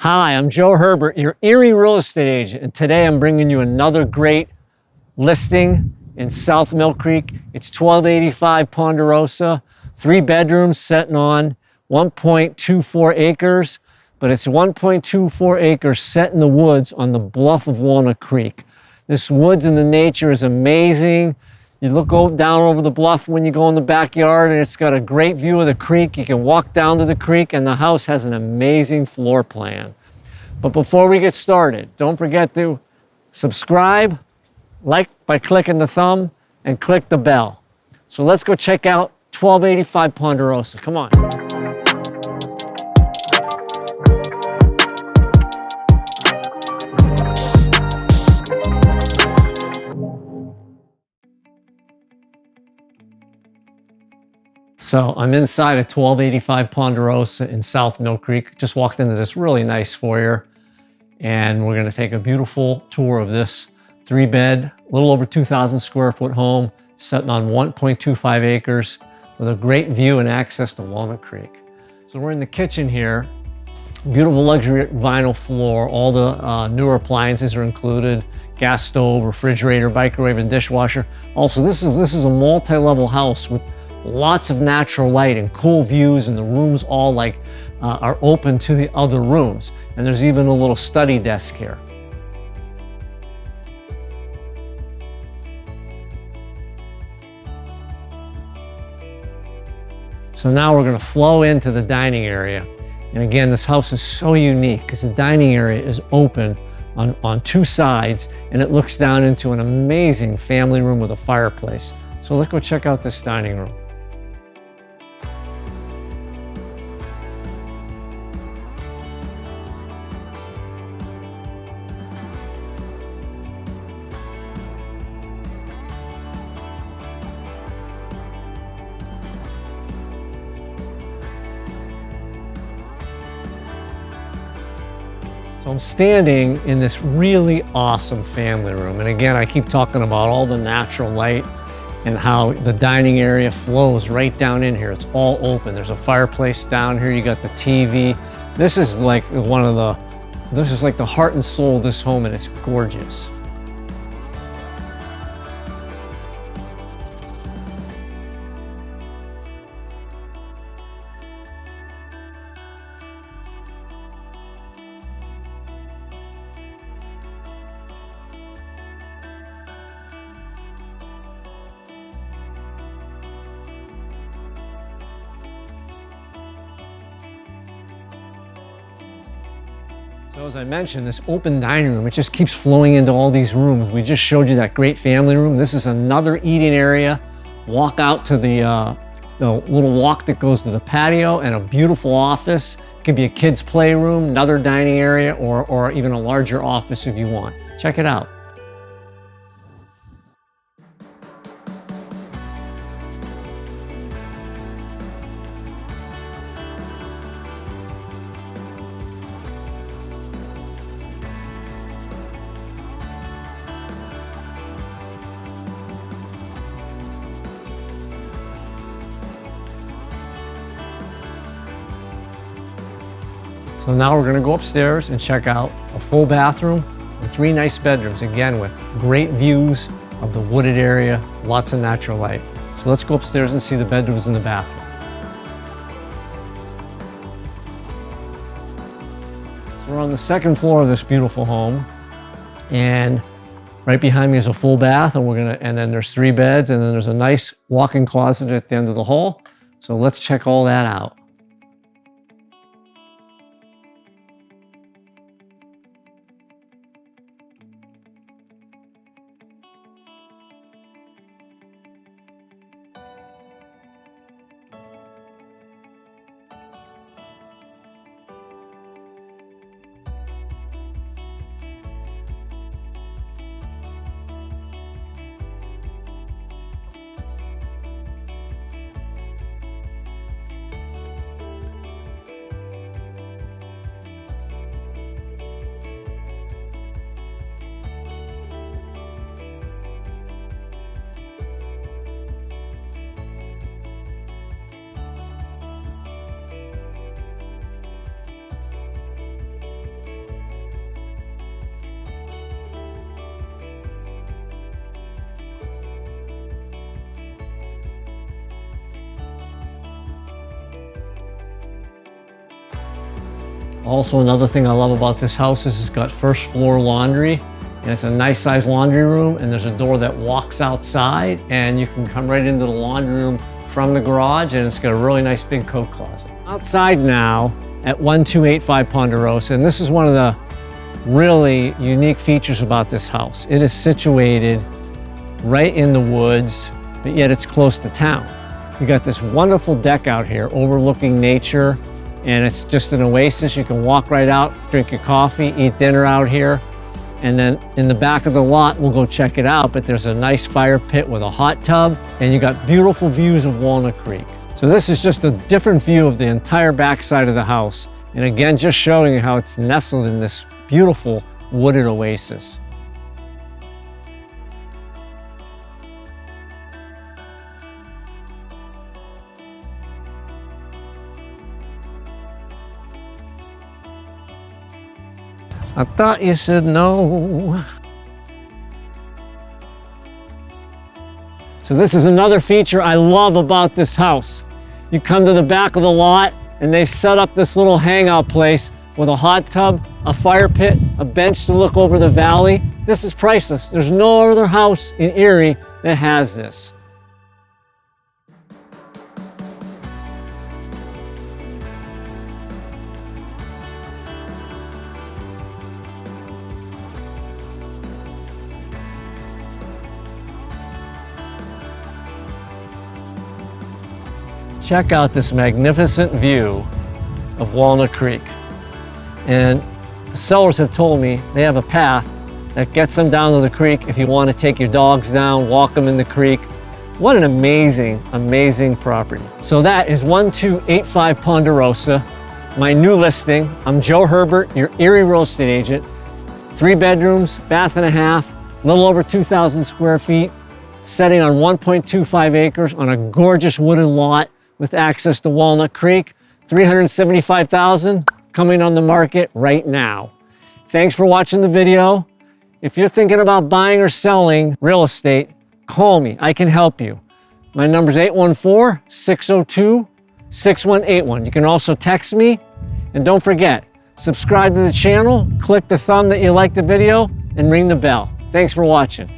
Hi, I'm Joe Herbert, your Erie real estate agent, and today I'm bringing you another great listing in South Millcreek. It's 1285 Ponderosa, 3 bedrooms sitting on 1.24 acres, but it's 1.24 acres set in the woods on the bluff of Walnut Creek. This woods and the nature is amazing. You look down over the bluff when you go in the backyard, and it's got a great view of the creek. You can walk down to the creek, and the house has an amazing floor plan. But before we get started, don't forget to subscribe, like by clicking the thumb, and click the bell. So let's go check out 1285 Ponderosa. Come on. So I'm inside of 1285 Ponderosa in South Millcreek. Just walked into this really nice foyer, and we're going to take a beautiful tour of this 3-bed, a little over 2,000 square foot home, sitting on 1.25 acres with a great view and access to Walnut Creek. So we're in the kitchen here. Beautiful luxury vinyl floor. All the newer appliances are included: gas stove, refrigerator, microwave, and dishwasher. Also, this is a multi-level house with lots of natural light and cool views, and the rooms all are open to the other rooms. And there's even a little study desk here. So now we're going to flow into the dining area. And again, this house is so unique because the dining area is open on 2 sides, and it looks down into an amazing family room with a fireplace. So let's go check out this dining room. So I'm standing in this really awesome family room. And again, I keep talking about all the natural light and how the dining area flows right down in here. It's all open. There's a fireplace down here. You got the TV. This is like the heart and soul of this home, and it's gorgeous. So as I mentioned, this open dining room, it just keeps flowing into all these rooms. We just showed you that great family room. This is another eating area. Walk out to the little walk that goes to the patio, and a beautiful office. It could be a kid's playroom, another dining area, or even a larger office if you want. Check it out. So now we're going to go upstairs and check out a full bathroom and 3 nice bedrooms, again with great views of the wooded area, lots of natural light. So let's go upstairs and see the bedrooms and the bathroom. So we're on the 2nd floor of this beautiful home, and right behind me is a full bath, and then there's 3 beds, and then there's a nice walk-in closet at the end of the hall. So let's check all that out. Also, another thing I love about this house is it's got first floor laundry, and it's a nice sized laundry room, and there's a door that walks outside, and you can come right into the laundry room from the garage, and it's got a really nice big coat closet. Outside now at 1285 Ponderosa, and this is one of the really unique features about this house. It is situated right in the woods, but yet it's close to town. You got this wonderful deck out here overlooking nature, and it's just an oasis. You can walk right out, drink your coffee, eat dinner out here. And then in the back of the lot, we'll go check it out, but there's a nice fire pit with a hot tub, and you got beautiful views of Walnut Creek. So this is just a different view of the entire backside of the house. And again, just showing you how it's nestled in this beautiful wooded oasis. I thought you should know. So this is another feature I love about this house. You come to the back of the lot and they've set up this little hangout place with a hot tub, a fire pit, a bench to look over the valley. This is priceless. There's no other house in Erie that has this. Check out this magnificent view of Walnut Creek. And the sellers have told me they have a path that gets them down to the creek if you want to take your dogs down, walk them in the creek. What an amazing, amazing property. So that is 1285 Ponderosa, my new listing. I'm Joe Herbert, your Erie real estate agent. 3 bedrooms, bath and a half, a little over 2,000 square feet, setting on 1.25 acres on a gorgeous wooded lot with access to Walnut Creek. $375,000 coming on the market right now. Thanks for watching the video. If you're thinking about buying or selling real estate, call me. I can help you. My number is 814-602-6181. You can also text me. And don't forget, subscribe to the channel, click the thumb that you like the video, and ring the bell. Thanks for watching.